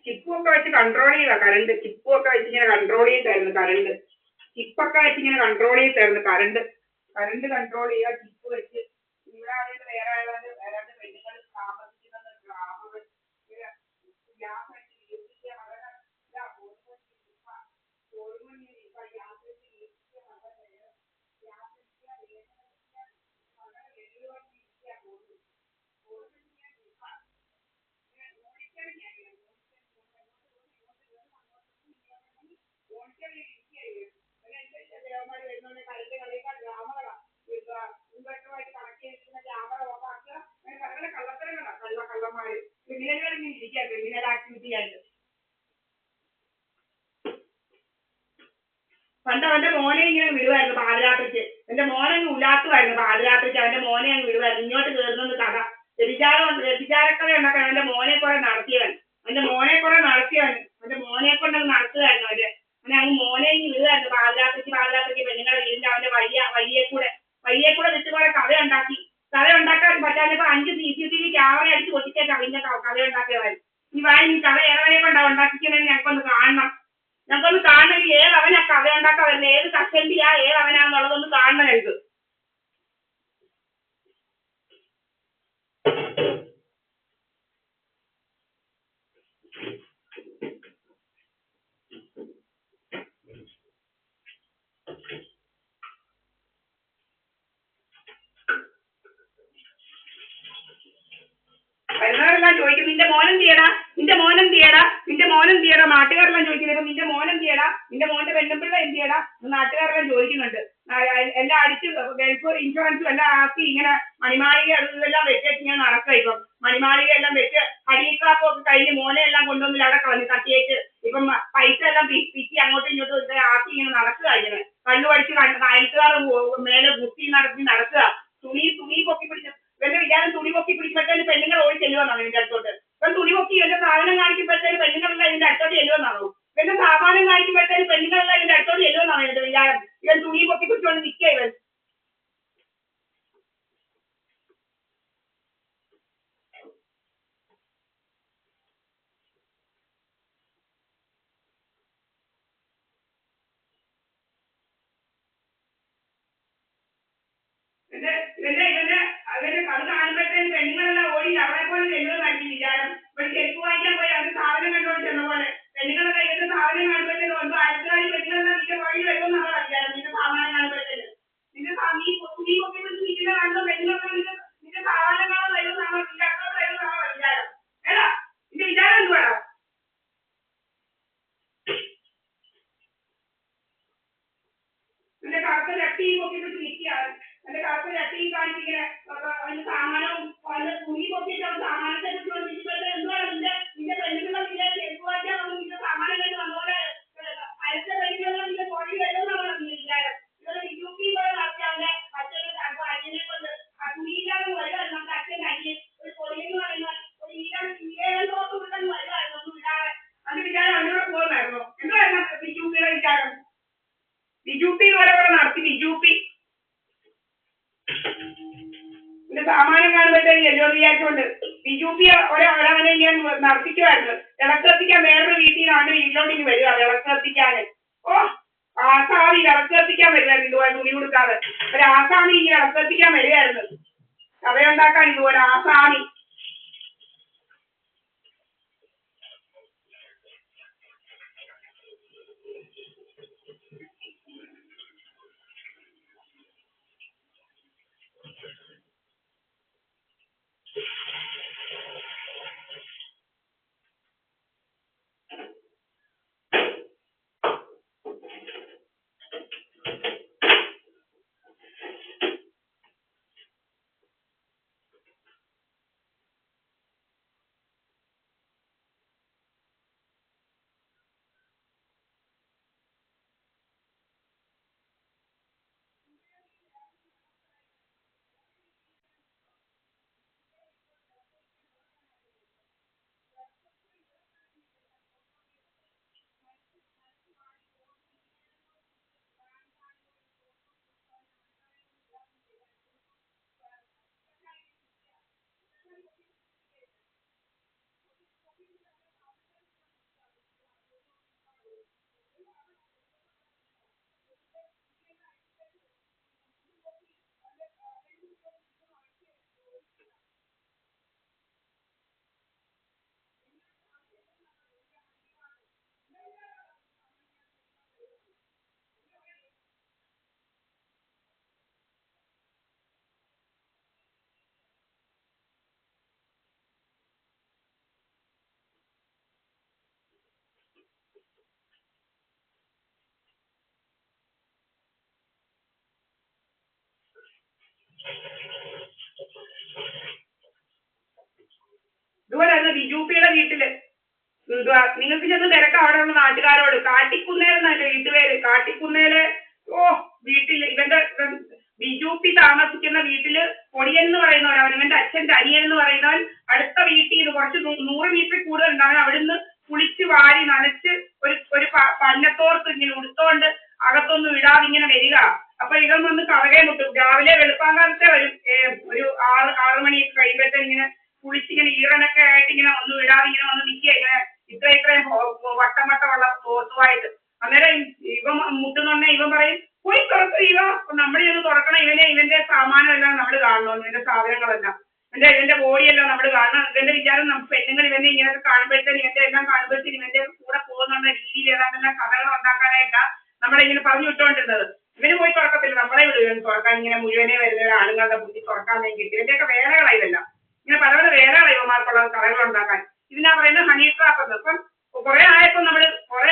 ചിപ്പൊക്കെ വെച്ച് കൺട്രോൾ ചെയ്താ കറണ്ട്. ചിപ്പൊക്കെ വെച്ച് ഇങ്ങനെ കൺട്രോൾ ചെയ്തായിരുന്നു കറണ്ട്. ചിപ്പൊക്കെ വെച്ച് ഇങ്ങനെ കൺട്രോൾ ചെയ്തായിരുന്നു കറണ്ട്. കറണ്ട് കൺട്രോൾ ചെയ്യുക ചിപ്പ് വെച്ച്. ഇവിടെ ആണെങ്കിൽ വേറെ ഏതാണ്ട് പെണ്ണുങ്ങൾ താമസിക്കുന്ന ഗ്രാമങ്ങൾ ഗ്യാസ് കള്ളന്മാര് ക്രിമിനലുകൾ ഇരിക്കുക ക്രിമിനൽ ആക്ടിവിറ്റി ആയിട്ട്. പണ്ട് അവന്റെ മോനെ ഇങ്ങനെ വിടുവായിരുന്നു പാതിരാത്രിക്ക്. എന്റെ മോനങ്ങ് ഉല്ലാസമായിരുന്നു പാതിരാത്രിക്ക്. അവന്റെ മോനെ അങ്ങ് വിടുവായിരുന്നു. ഇങ്ങോട്ട് കയറുന്നത് കഥ വ്യഭിചാരക്കഥ ഉണ്ടാക്കാൻ അവന്റെ മോനെ കുറെ നടത്തിയവൻ. അവന്റെ മോനെ കൊണ്ടങ്ങ് നടത്തുകയായിരുന്നു അവര്. അങ്ങനെ അങ്ങ് മോനെ ഇങ്ങ് വിടുവായിരുന്നു പാതിരാത്രിക്ക് പെണ്ണുങ്ങളെ വീടിന്റെ അവന്റെ വഴിയെ കൂടെ വിട്ടുപോലെ കഥ ഉണ്ടാക്കാൻ പറ്റാഞ്ഞപ്പോ 5 CCTV ക്യാമറ അടിച്ച് പൊട്ടിച്ചേക്കാം പിന്നെ കഥ ഉണ്ടാക്കിയവൻ. ഈ കഥ ഏറവനെ കൊണ്ടാ ഉണ്ടാക്കിക്കുന്നതെന്ന് ഞങ്ങൾക്കൊന്ന് കാണണം. ഏത് അവനാ കഥ ഉണ്ടാക്കാൻ വരുന്നത്, ഏത് കഷണ്ടിയാ ഏത് അവനാന്നുള്ളതൊന്ന് കാണണം ഞങ്ങൾക്ക്. വരുന്നവരെല്ലാം ചോദിക്കും നിന്റെ മോനം തീയടാ നാട്ടുകാരെല്ലാം ചോദിക്കുന്നത്. നിന്റെ മോനം തീയടാ, നിന്റെ മോന്റെ പെണ്ണുപിള്ള എന്ത് ചെയ്യടാ നാട്ടുകാരെല്ലാം ചോദിക്കുന്നുണ്ട്. എല്ലാം അടിച്ച് ഗൾഫ് ഇൻഷുറൻസും എല്ലാം ആക്കി ഇങ്ങനെ മണിമാളിക എല്ലാം വെച്ചേച്ച് ഇങ്ങനെ നടക്കുക. ഇപ്പം മണിമാളിക എല്ലാം വെച്ച് ഹരീട്രാപ്പൊക്കെ കഴിഞ്ഞ് മോനെ എല്ലാം കൊണ്ടുവന്നില്ല അവിടെ കളഞ്ഞ് തട്ടിയേച്ച് ഇപ്പം പൈസ എല്ലാം പിച്ചി അങ്ങോട്ടും ഇങ്ങോട്ടും ഒക്കെ ആക്കി ഇങ്ങനെ നടക്കുക. ഇങ്ങനെ കണ്ണു പഠിച്ച് അയൽക്കാർ മേലെ ബുദ്ധി നടക്കുക. തുണി പൊക്കി പിടിച്ച് ഇവന്റെ വിചാരം തുണി പൊക്കി പിടിക്കുമ്പോഴത്തേന് പെണ്ണുങ്ങൾ ഓടി ചെല്ലുമെന്നാണ് ഇതിന്റെ അടുത്തോട്ട്. ഇപ്പം തുണി പൊക്കി ഇവന്റെ സാധനം കാണിക്കുമ്പോഴത്തേന് പെണ്ണുങ്ങളെല്ലാം ഇതിന്റെ അടുത്തോട്ട് ചെല്ലുമെന്നാണോ? ഇവന്റെ സാമാനം കാണിക്കുമ്പോഴത്തേന് പെണ്ണുങ്ങളെല്ലാം ഇതിന്റെ അടുത്തോട്ട് ചെല്ലുമെന്നാണ് ഇവന്റെ വിചാരം. ഇവൻ തുണി പൊക്കി പിടിച്ചുകൊണ്ട് നിൽക്കുക ഇവൻ. അവന്റെ അത് കാണുമ്പോഴത്തേന് പെണ്ണുങ്ങളെല്ലാം ഓടി അവളെ പോലെ ചെല്ലുമെന്നായിരിക്കും വിചാരം. ഇവൻ ചെരുപ്പ് വാങ്ങിക്കാൻ പോയി അവന്റെ സാധനം കണ്ടുകൊണ്ട് ചെന്ന പോലെ പെണ്ണുങ്ങളെല്ലാം ഇവന്റെ സാധനം കാണുമ്പോഴത്തേന് ഒന്നും ആയിരത്തി പെണ്ണുങ്ങളെല്ലാം നിന്റെ വഴി വരുമെന്നാണ് വിചാരം. നിന്റെ സാമാനം കാണുമ്പോഴത്തേന് നിന്റെ നീ തുണി പൊക്കി പിടിച്ച് നിൽക്കുന്ന കാണുന്ന പെണ്ണുങ്ങളെല്ലാം നിന്റെ സാധനം കാണാൻ വരുമെന്നാണോ നിന്റെ അടുത്തോട്ട് വരുമെന്നാണോ വിചാരം? ഏടാ നിന്റെ വിചാരം എന്തുവാടാ? എന്റെ കറുത്ത ചട്ടിയും പൊക്കി പിടിച്ച് നിൽക്കുകയാണ്. എന്റെ കറുത്ത ചട്ടിയും കാണിച്ചിങ്ങനെ അതിന്റെ സാമാനവും അതിന്റെ തുണി പൊക്കിയിട്ട് അവൻ സാമാനത്തെ കുറിച്ചുകൊണ്ട് നിൽക്കുമ്പോഴത്തെ എന്തുവാണ് നിന്റെ പെണ്ണുങ്ങളെ നിന്റെ ചെരുപ്പ് വാങ്ങിക്കാൻ വന്ന് നിന്റെ സാമാനം കഴിഞ്ഞ് വന്നപോലെ അയച്ച പെണ്ണുങ്ങളെ നിന്റെ തൊഴിൽ വരുമെന്നാണ് നിന്റെ വിചാരം. ഇവരെ യുപി പോലെ നടത്തി അവന്റെ അച്ഛനെ അനിയനെ കൊണ്ട് ആ തുണിയില്ലാതെ വരുമായിരുന്നു. നമ്മുടെ അച്ഛൻ്റെ അനിയൻ ഒരു പൊടിയെന്ന് പറയുന്ന ഒരു ഈരണ്ടോട്ട് ഉണ്ടെന്ന് വരുമായിരുന്നു ഒന്നും ഇല്ലാതെ. അതിന്റെ വിചാരം അതിനോട് പോകുന്നായിരുന്നു. എന്തായിരുന്നു യുപിയുടെ വിചാരം? ബിജുപി പോലെ നടത്തി ബിജുപി ഇതിന്റെ സാമാനം കാണുമ്പോഴത്തേക്ക് എല്ലോ വിചാരിച്ചുകൊണ്ട് ബിജുപി ഒരവനെ ഞാൻ നടത്തിക്കുമായിരുന്നു. വിളക്കെത്തിക്കാൻ വേറൊരു വീട്ടിൽ നിന്ന് അവന്റെ വീട്ടിലോട്ട് ഇനി വരിക വിളക്കെത്തിക്കാന്. ഓ ആസാമി വിളക്കെത്തിക്കാൻ വരുമായിരുന്നു ഇതുപോലെ തുണി കൊടുക്കാതെ. ഒരു ആസാമി ഈ വിളക്കെത്തിക്കാൻ വരികയായിരുന്നു കഥയുണ്ടാക്കാൻ ഇതുപോലെ ആസാമി. ഇതുപോലെ തന്നെ ബിജുപിയുടെ വീട്ടില് എന്തുവാ നിങ്ങൾക്ക് ചെന്ന് തിരക്കാം അവിടെയുള്ള നാട്ടുകാരോട്. കാട്ടിക്കുന്നേലെന്നാ എന്റെ വീട്ടുപേര്. കാട്ടിക്കുന്നേല് വീട്ടിൽ ഇവന്റെ ബിജുപി താമസിക്കുന്ന വീട്ടില് പൊടിയൻ എന്ന് പറയുന്നവൻ അവന്റെ അച്ഛൻ്റെ അനിയൻ എന്ന് പറയുന്നവൻ അടുത്ത വീട്ടിൽ നിന്ന് കുറച്ച് 100 മീറ്റർ കൂടുതൽ ഉണ്ടാകും. അവിടുന്ന് കുളിച്ച് വാരി നനച്ച് ഒരു പന്നത്തോർത്ത് ഇങ്ങനെ ഉടുത്തോണ്ട് അകത്തൊന്നും ഇടാതെ ഇങ്ങനെ വരിക. അപ്പൊ ഇവൻ വന്ന് കവകെ മുട്ടും. രാവിലെ വെളുപ്പാങ്കാലത്തെ വരും. ഒരു 6 മണിയൊക്കെ കഴിയുമ്പോഴത്തെ ഇങ്ങനെ കുളിച്ചിങ്ങനെ ഈറനൊക്കെ ആയിട്ട് ഇങ്ങനെ ഒന്നും ഇടാതെ ഇങ്ങനെ വന്ന് നിൽക്കുക. ഇങ്ങനെ ഇത്രയും വട്ടമുള്ള തോർത്തുമായിട്ട്. അന്നേരം ഇവൻ മുട്ടുന്നുണ്ടെ ഇവൻ പറയും പോയി തുറക്കും. നമ്മൾ ചെന്ന് തുറക്കണം. ഇവന്റെ സാമാനം എല്ലാം നമ്മൾ കാണണം. ഇവന്റെ സാധനങ്ങളെല്ലാം ഇവന്റെ ബോഡിയെല്ലാം നമ്മൾ കാണണം. ഇവന്റെ വിചാരം നമുക്ക് പെണ്ണുങ്ങൾ ഇവന്റെ ഇങ്ങനെയൊക്കെ കാണുമ്പോഴത്തേന് ഇവന്റെ എല്ലാം കാണുമ്പോഴത്തേന് ഇവന്റെ കൂടെ പോകുന്നുള്ള രീതിയിൽ ഏതാണ്ടെല്ലാം കഥകൾ ഉണ്ടാക്കാനായിട്ടാ നമ്മളിങ്ങനെ പറഞ്ഞു വിട്ടുകൊണ്ടിരുന്നത്. ഇവന് പോയി തുറക്കത്തില്ല, നമ്മളെ വിടുകയാണ് തുറക്കാൻ. ഇങ്ങനെ മുഴുവനെ വരുന്ന ആണുങ്ങളുടെ ബുദ്ധി തുറക്കാൻ വേണ്ടിയിട്ട് ഇവന്റെയൊക്കെ വേലകളായതല്ല. ഇങ്ങനെ പല വേലകളായി ഇവന്മാർക്കുള്ള കഥകൾ ഉണ്ടാക്കാൻ. ഇതിനാ പറയുന്നത് ഹണി ട്രാപ്പ് എന്ന്. അപ്പം കുറെ ആയപ്പോൾ നമ്മൾ കുറെ